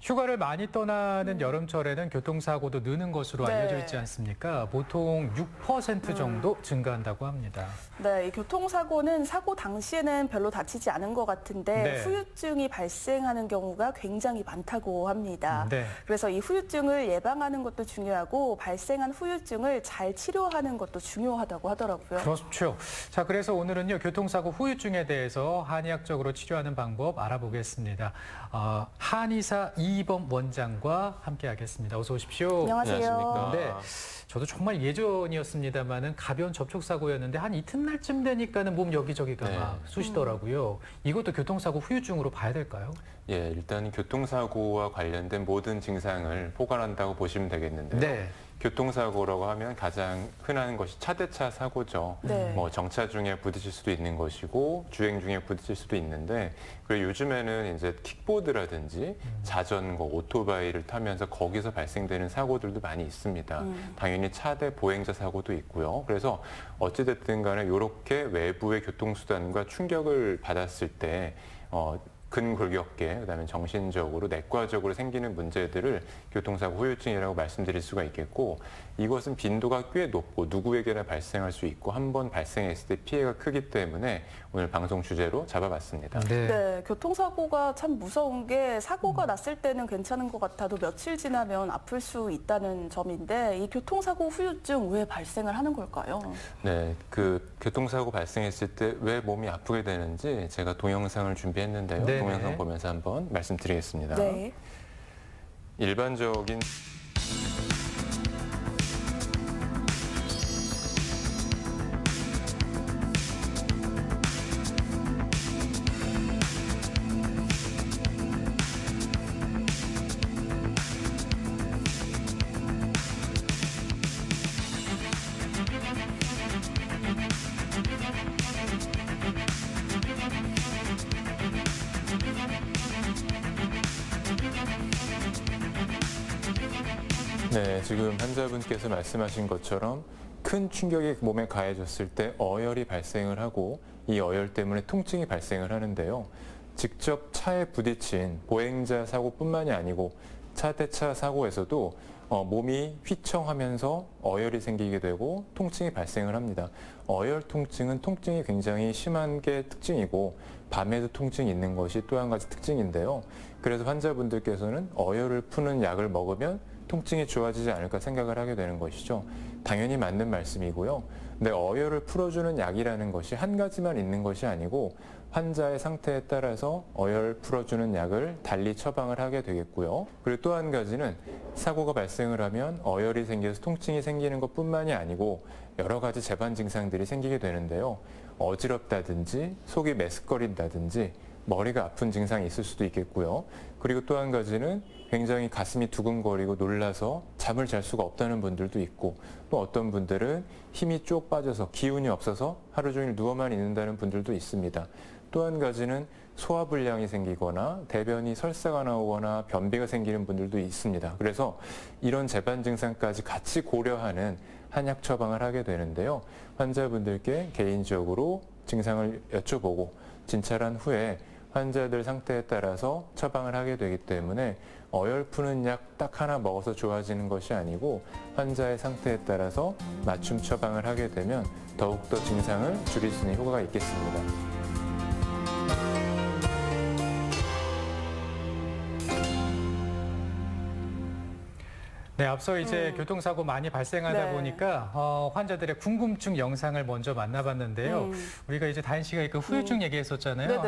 휴가를 많이 떠나는 여름철에는 교통사고도 느는 것으로 알려져 있지 않습니까? 보통 6% 정도 증가한다고 합니다. 네, 이 교통사고는 사고 당시에는 별로 다치지 않은 것 같은데 후유증이 발생하는 경우가 굉장히 많다고 합니다. 그래서 이 후유증을 예방하는 것도 중요하고 발생한 후유증을 잘 치료하는 것도 중요하다고 하더라고요. 그렇죠. 자, 그래서 오늘은요, 교통사고 후유증에 대해서 한의학적으로 치료하는 방법 알아보겠습니다. 한의사 이범 원장과 함께하겠습니다. 어서 오십시오. 안녕하세요. 네, 저도 정말 예전이었습니다만은 가벼운 접촉사고였는데 한 이튿날쯤 되니까는 몸 여기저기가 막 쑤시더라고요. 이것도 교통사고 후유증으로 봐야 될까요? 예, 일단 교통사고와 관련된 모든 증상을 포괄한다고 보시면 되겠는데요. 교통사고라고 하면 가장 흔한 것이 차대차 사고죠. 뭐 정차 중에 부딪힐 수도 있는 것이고 주행 중에 부딪힐 수도 있는데, 그리고 요즘에는 이제 킥보드라든지 자전거, 오토바이를 타면서 거기서 발생되는 사고들도 많이 있습니다. 당연히 차대 보행자 사고도 있고요. 그래서 어찌됐든 간에 이렇게 외부의 교통수단과 충격을 받았을 때 근골격계, 그다음에 정신적으로, 내과적으로 생기는 문제들을 교통사고 후유증이라고 말씀드릴 수가 있겠고, 이것은 빈도가 꽤 높고 누구에게나 발생할 수 있고 한 번 발생했을 때 피해가 크기 때문에 오늘 방송 주제로 잡아봤습니다. 네, 교통사고가 참 무서운 게 사고가 났을 때는 괜찮은 것 같아도 며칠 지나면 아플 수 있다는 점인데, 이 교통사고 후유증 왜 발생을 하는 걸까요? 네, 그 교통사고 발생했을 때 왜 몸이 아프게 되는지 제가 동영상을 준비했는데요. 동영상 보면서 한번 말씀드리겠습니다. 일반적인 지금 환자분께서 말씀하신 것처럼 큰 충격이 몸에 가해졌을 때 어혈이 발생을 하고 이 어혈 때문에 통증이 발생을 하는데요. 직접 차에 부딪힌 보행자 사고뿐만이 아니고 차대차 사고에서도 몸이 휘청하면서 어혈이 생기게 되고 통증이 발생을 합니다. 어혈 통증은 통증이 굉장히 심한 게 특징이고 밤에도 통증이 있는 것이 또 한 가지 특징인데요. 그래서 환자분들께서는 어혈을 푸는 약을 먹으면 통증이 좋아지지 않을까 생각을 하게 되는 것이죠. 당연히 맞는 말씀이고요. 근데 어혈을 풀어주는 약이라는 것이 한 가지만 있는 것이 아니고 환자의 상태에 따라서 어혈 풀어주는 약을 달리 처방을 하게 되겠고요. 그리고 또 한 가지는 사고가 발생을 하면 어혈이 생겨서 통증이 생기는 것뿐만이 아니고 여러 가지 재반 증상들이 생기게 되는데요. 어지럽다든지 속이 메스꺼린다든지 머리가 아픈 증상이 있을 수도 있겠고요. 그리고 또 한 가지는 굉장히 가슴이 두근거리고 놀라서 잠을 잘 수가 없다는 분들도 있고, 또 어떤 분들은 힘이 쭉 빠져서 기운이 없어서 하루 종일 누워만 있는다는 분들도 있습니다. 또 한 가지는 소화불량이 생기거나 대변이 설사가 나오거나 변비가 생기는 분들도 있습니다. 그래서 이런 재반 증상까지 같이 고려하는 한약 처방을 하게 되는데요. 환자분들께 개인적으로 증상을 여쭤보고 진찰한 후에 환자들 상태에 따라서 처방을 하게 되기 때문에 어혈 푸는 약 딱 하나 먹어서 좋아지는 것이 아니고 환자의 상태에 따라서 맞춤 처방을 하게 되면 더욱더 증상을 줄일 수 있는 효과가 있겠습니다. 네, 앞서 이제 교통사고 많이 발생하다 보니까 환자들의 궁금증 영상을 먼저 만나봤는데요. 우리가 이제 다인 씨가 그 후유증 얘기했었잖아요.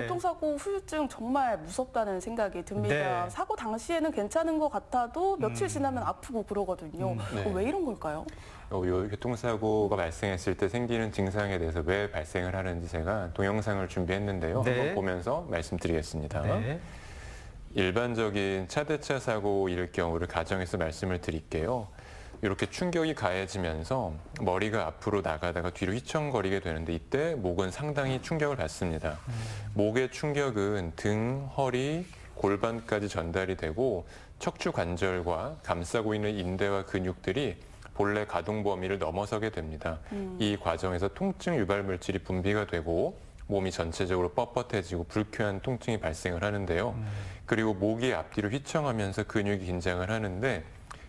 교통사고 후유증 정말 무섭다는 생각이 듭니다. 사고 당시에는 괜찮은 것 같아도 며칠 지나면 아프고 그러거든요. 왜 이런 걸까요? 교통사고가 발생했을 때 생기는 증상에 대해서 왜 발생을 하는지 제가 동영상을 준비했는데요. 한번 보면서 말씀드리겠습니다. 일반적인 차대차 사고일 경우를 가정해서 말씀을 드릴게요. 이렇게 충격이 가해지면서 머리가 앞으로 나가다가 뒤로 휘청거리게 되는데 이때 목은 상당히 충격을 받습니다. 목의 충격은 등, 허리, 골반까지 전달이 되고 척추 관절과 감싸고 있는 인대와 근육들이 본래 가동 범위를 넘어서게 됩니다. 이 과정에서 통증 유발 물질이 분비가 되고 몸이 전체적으로 뻣뻣해지고 불쾌한 통증이 발생을 하는데요. 그리고 목이 앞뒤로 휘청하면서 근육이 긴장을 하는데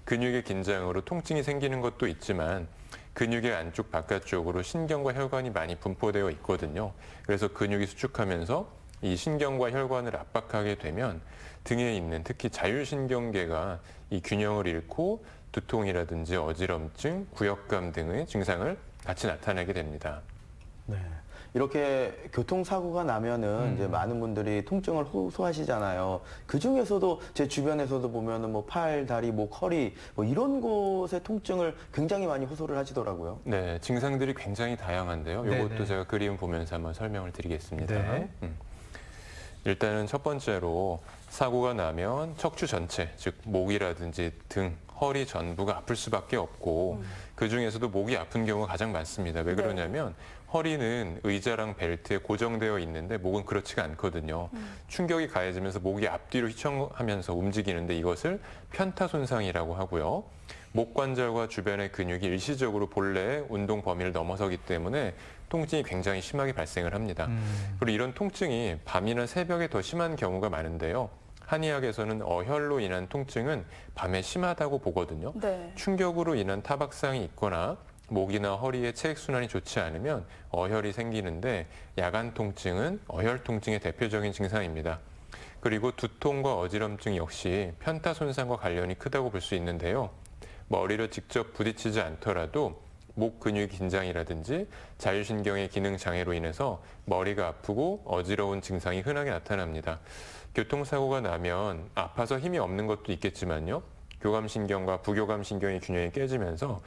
근육의 긴장으로 통증이 생기는 것도 있지만 근육의 안쪽 바깥쪽으로 신경과 혈관이 많이 분포되어 있거든요. 그래서 근육이 수축하면서 이 신경과 혈관을 압박하게 되면 등에 있는 특히 자율신경계가 이 균형을 잃고 두통이라든지 어지럼증, 구역감 등의 증상을 같이 나타내게 됩니다. 네. 이렇게 교통사고가 나면은 이제 많은 분들이 통증을 호소하시잖아요. 그 중에서도 제 주변에서도 보면은 뭐 팔, 다리, 목, 허리 뭐 이런 곳의 통증을 굉장히 많이 호소를 하시더라고요. 네, 증상들이 굉장히 다양한데요. 이것도 네네. 제가 그림 보면서 한번 설명을 드리겠습니다. 네. 일단은 첫 번째로 사고가 나면 척추 전체, 즉 목이라든지 등, 허리 전부가 아플 수밖에 없고 그 중에서도 목이 아픈 경우가 가장 많습니다. 왜 그러냐면 허리는 의자랑 벨트에 고정되어 있는데 목은 그렇지가 않거든요. 충격이 가해지면서 목이 앞뒤로 휘청하면서 움직이는데 이것을 편타 손상이라고 하고요. 목 관절과 주변의 근육이 일시적으로 본래의 운동 범위를 넘어서기 때문에 통증이 굉장히 심하게 발생을 합니다. 그리고 이런 통증이 밤이나 새벽에 더 심한 경우가 많은데요. 한의학에서는 어혈로 인한 통증은 밤에 심하다고 보거든요. 네. 충격으로 인한 타박상이 있거나 목이나 허리의 체액순환이 좋지 않으면 어혈이 생기는데 야간 통증은 어혈 통증의 대표적인 증상입니다. 그리고 두통과 어지럼증 역시 편타 손상과 관련이 크다고 볼 수 있는데요. 머리를 직접 부딪히지 않더라도 목 근육 긴장이라든지 자율신경의 기능 장애로 인해서 머리가 아프고 어지러운 증상이 흔하게 나타납니다. 교통사고가 나면 아파서 힘이 없는 것도 있겠지만요. 교감신경과 부교감신경의 균형이 깨지면서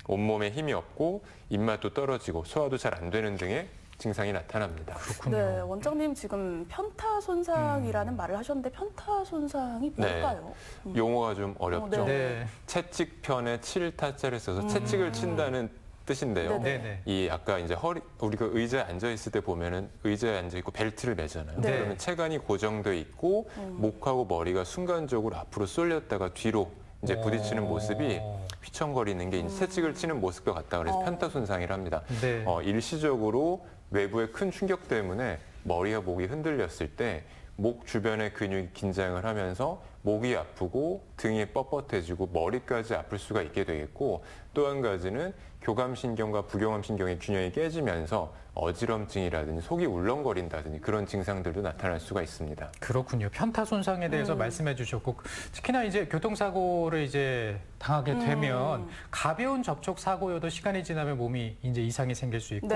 온몸에 힘이 없고 입맛도 떨어지고 소화도 잘 안 되는 등의 증상이 나타납니다. 그렇군요. 네, 원장님 지금 편타 손상이라는 말을 하셨는데 편타 손상이 뭘까요? 용어가 좀 어렵죠. 네. 채찍편에 칠 타자를 써서 채찍을 친다는 뜻인데요. 네네. 이 아까 이제 우리가 의자에 앉아 있을 때 보면은 의자에 앉아 있고 벨트를 매잖아요. 네. 그러면 체관이 고정돼 있고 목하고 머리가 순간적으로 앞으로 쏠렸다가 뒤로 이제 부딪히는 모습이 휘청거리는 게 이제 채찍을 치는 모습과 같다 그래서 편타 손상이라 합니다. 네. 일시적으로 외부의 큰 충격 때문에 머리와 목이 흔들렸을 때 목 주변의 근육이 긴장을 하면서 목이 아프고 등이 뻣뻣해지고 머리까지 아플 수가 있게 되겠고 또 한 가지는 교감신경과 부교감신경의 균형이 깨지면서 어지럼증이라든지 속이 울렁거린다든지 그런 증상들도 나타날 수가 있습니다. 그렇군요. 편타 손상에 대해서 말씀해 주셨고 특히나 이제 교통사고를 이제 당하게 되면 가벼운 접촉 사고여도 시간이 지나면 몸이 이제 이상이 생길 수 있고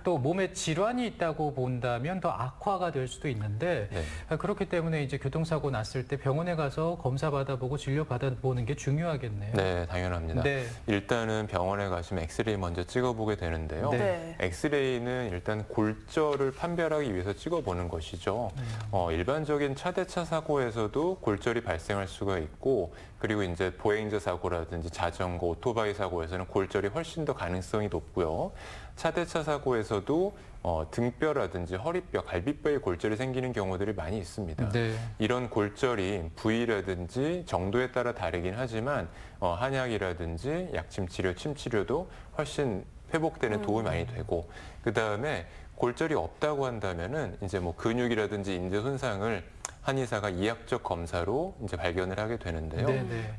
또 몸에 질환이 있다고 본다면 더 악화가 될 수도 있는데 그렇기 때문에 이제 교통사고 났을 때 병원에 가서 검사 받아보고 진료 받아보는 게 중요하겠네요. 네, 당연합니다. 네. 일단은 병원에 가시면 엑스레이 먼저 찍어보게 되는데요. 엑스레이는 일단 골절을 판별하기 위해서 찍어보는 것이죠. 일반적인 차대차 사고에서도 골절이 발생할 수가 있고 그리고 이제 보행자 사고라든지 자전거, 오토바이 사고에서는 골절이 훨씬 더 가능성이 높고요. 차대차 사고에서도 등뼈라든지 허리뼈, 갈비뼈에 골절이 생기는 경우들이 많이 있습니다. 네. 이런 골절이 부위라든지 정도에 따라 다르긴 하지만 한약이라든지 약침 치료, 침 치료도 훨씬 회복되는 도움이 많이 되고 그 다음에 골절이 없다고 한다면은 이제 뭐 근육이라든지 인대 손상을 한의사가 이학적 검사로 이제 발견을 하게 되는데요.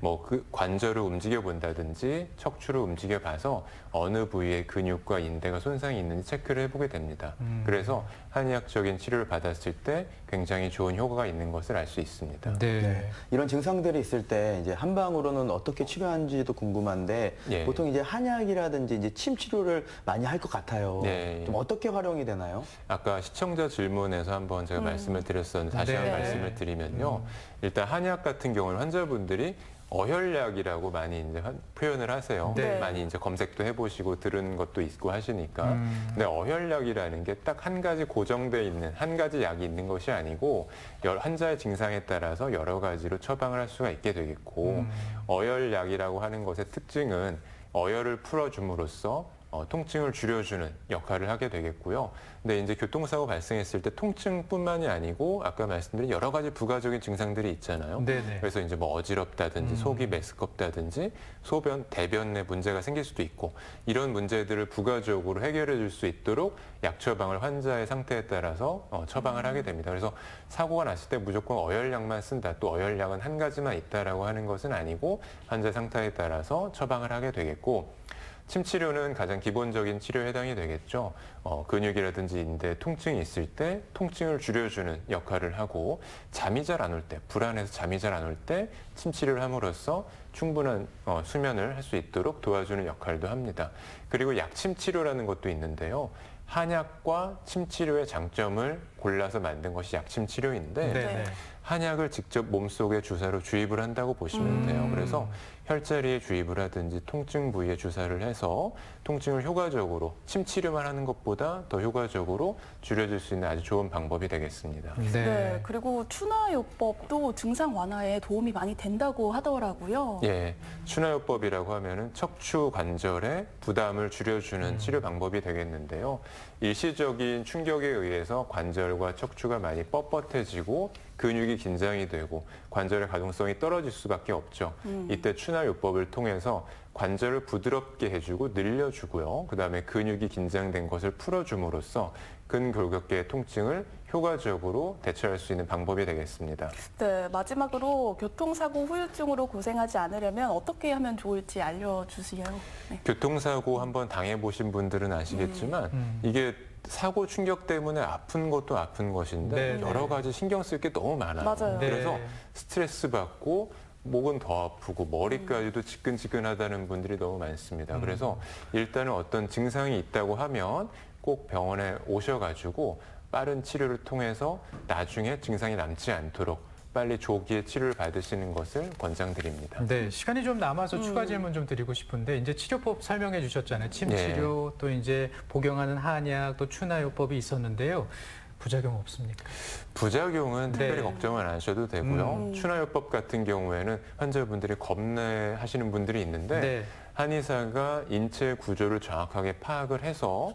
뭐 그 관절을 움직여 본다든지 척추를 움직여 봐서 어느 부위에 근육과 인대가 손상이 있는지 체크를 해보게 됩니다. 그래서 한의학적인 치료를 받았을 때 굉장히 좋은 효과가 있는 것을 알 수 있습니다. 이런 증상들이 있을 때 이제 한방으로는 어떻게 치료하는지도 궁금한데 보통 이제 한약이라든지 이제 침 치료를 많이 할 것 같아요. 좀 어떻게 활용이 되나요? 아까 시청자 질문에서 한번 제가 말씀을 드렸었는데 다시 한번 말씀을 드리면요. 일단 한약 같은 경우는 환자분들이 어혈약이라고 많이 이제 표현을 하세요. 많이 이제 검색도 해보시고 들은 것도 있고 하시니까. 근데 어혈약이라는 게 딱 한 가지 고정돼 있는 한 가지 약이 있는 것이 아니고 환자의 증상에 따라서 여러 가지로 처방을 할 수가 있게 되겠고 어혈약이라고 하는 것의 특징은 어혈을 풀어줌으로써 통증을 줄여주는 역할을 하게 되겠고요. 근데 이제 교통사고 발생했을 때 통증뿐만이 아니고 아까 말씀드린 여러 가지 부가적인 증상들이 있잖아요. 네네. 그래서 이제 뭐 어지럽다든지 속이 메스껍다든지 소변, 대변 내 문제가 생길 수도 있고 이런 문제들을 부가적으로 해결해 줄 수 있도록 약 처방을 환자의 상태에 따라서 처방을 하게 됩니다. 그래서 사고가 났을 때 무조건 어열약만 쓴다. 또 어열약은 한 가지만 있다라고 하는 것은 아니고 환자 상태에 따라서 처방을 하게 되겠고 침 치료는 가장 기본적인 치료에 해당이 되겠죠. 근육이라든지 인대 통증이 있을 때 통증을 줄여주는 역할을 하고 잠이 잘 안 올 때, 불안해서 잠이 잘 안 올 때 침 치료를 함으로써 충분한 수면을 할 수 있도록 도와주는 역할도 합니다. 그리고 약침 치료라는 것도 있는데요. 한약과 침치료의 장점을 골라서 만든 것이 약침 치료인데 네네. 한약을 직접 몸속에 주사로 주입을 한다고 보시면 돼요. 그래서 혈자리에 주입을 하든지 통증 부위에 주사를 해서 통증을 효과적으로 침치료만 하는 것보다 더 효과적으로 줄여줄 수 있는 아주 좋은 방법이 되겠습니다. 네. 그리고 추나요법도 증상 완화에 도움이 많이 된다고 하더라고요. 예, 추나요법이라고 하면은 척추 관절의 부담을 줄여주는 치료 방법이 되겠는데요. 일시적인 충격에 의해서 관절과 척추가 많이 뻣뻣해지고 근육이 긴장이 되고 관절의 가동성이 떨어질 수밖에 없죠. 이때 추나요법을 통해서 관절을 부드럽게 해주고 늘려주고요. 그다음에 근육이 긴장된 것을 풀어줌으로써 근골격계의 통증을 효과적으로 대처할 수 있는 방법이 되겠습니다. 네, 마지막으로 교통사고 후유증으로 고생하지 않으려면 어떻게 하면 좋을지 알려주세요. 네. 교통사고 한번 당해보신 분들은 아시겠지만 이게 사고 충격 때문에 아픈 것도 아픈 것인데 여러 가지 신경 쓸 게 너무 많아요. 맞아요. 그래서 스트레스 받고 목은 더 아프고 머리까지도 지끈지끈하다는 분들이 너무 많습니다. 그래서 일단은 어떤 증상이 있다고 하면 꼭 병원에 오셔가지고 빠른 치료를 통해서 나중에 증상이 남지 않도록 빨리 조기에 치료를 받으시는 것을 권장드립니다. 네, 시간이 좀 남아서 추가 질문 좀 드리고 싶은데 이제 치료법 설명해 주셨잖아요. 침 치료, 또 이제 복용하는 한약, 또 추나요법이 있었는데요. 부작용 없습니까? 부작용은 특별히 걱정은 안 하셔도 되고요. 추나요법 같은 경우에는 환자분들이 겁내하시는 분들이 있는데 한의사가 인체 구조를 정확하게 파악을 해서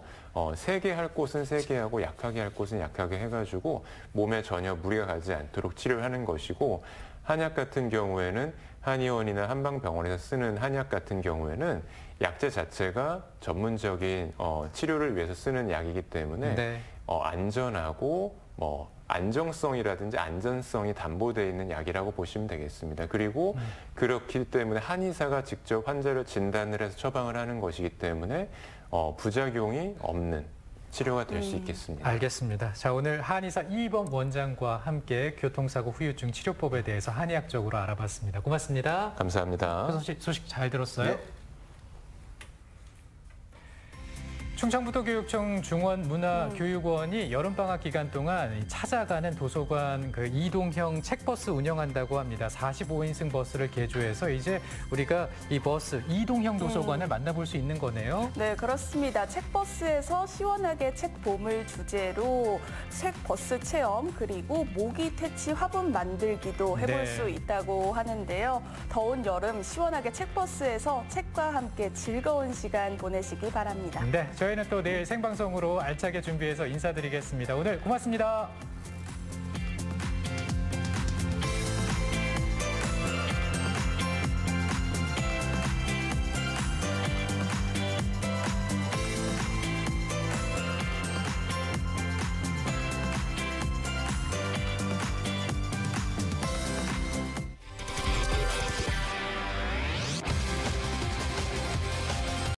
세게 할 곳은 세게 하고 약하게 할 곳은 약하게 해가지고 몸에 전혀 무리가 가지 않도록 치료를 하는 것이고 한약 같은 경우에는 한의원이나 한방병원에서 쓰는 한약 같은 경우에는 약재 자체가 전문적인 치료를 위해서 쓰는 약이기 때문에 안전하고 안정성이라든지 안전성이 담보되어 있는 약이라고 보시면 되겠습니다. 그리고 그렇기 때문에 한의사가 직접 환자를 진단을 해서 처방을 하는 것이기 때문에 부작용이 없는 치료가 될 수 있겠습니다. 알겠습니다. 자, 오늘 한의사 이범 원장과 함께 교통사고 후유증 치료법에 대해서 한의학적으로 알아봤습니다. 고맙습니다. 감사합니다. 소식 잘 들었어요? 네. 충청부도교육청 중원문화교육원이 여름방학 기간 동안 찾아가는 도서관 이동형 책버스 운영한다고 합니다. 45인승 버스를 개조해서 이제 우리가 이 버스 이동형 도서관을 만나볼 수 있는 거네요. 네, 그렇습니다. 책버스에서 시원하게 책봄을 주제로 책버스 체험 그리고 모기 퇴치 화분 만들기도 해볼 수 있다고 하는데요. 더운 여름 시원하게 책버스에서 책과 함께 즐거운 시간 보내시기 바랍니다. 네, 저희는 또 내일 생방송으로 알차게 준비해서 인사드리겠습니다. 오늘 고맙습니다.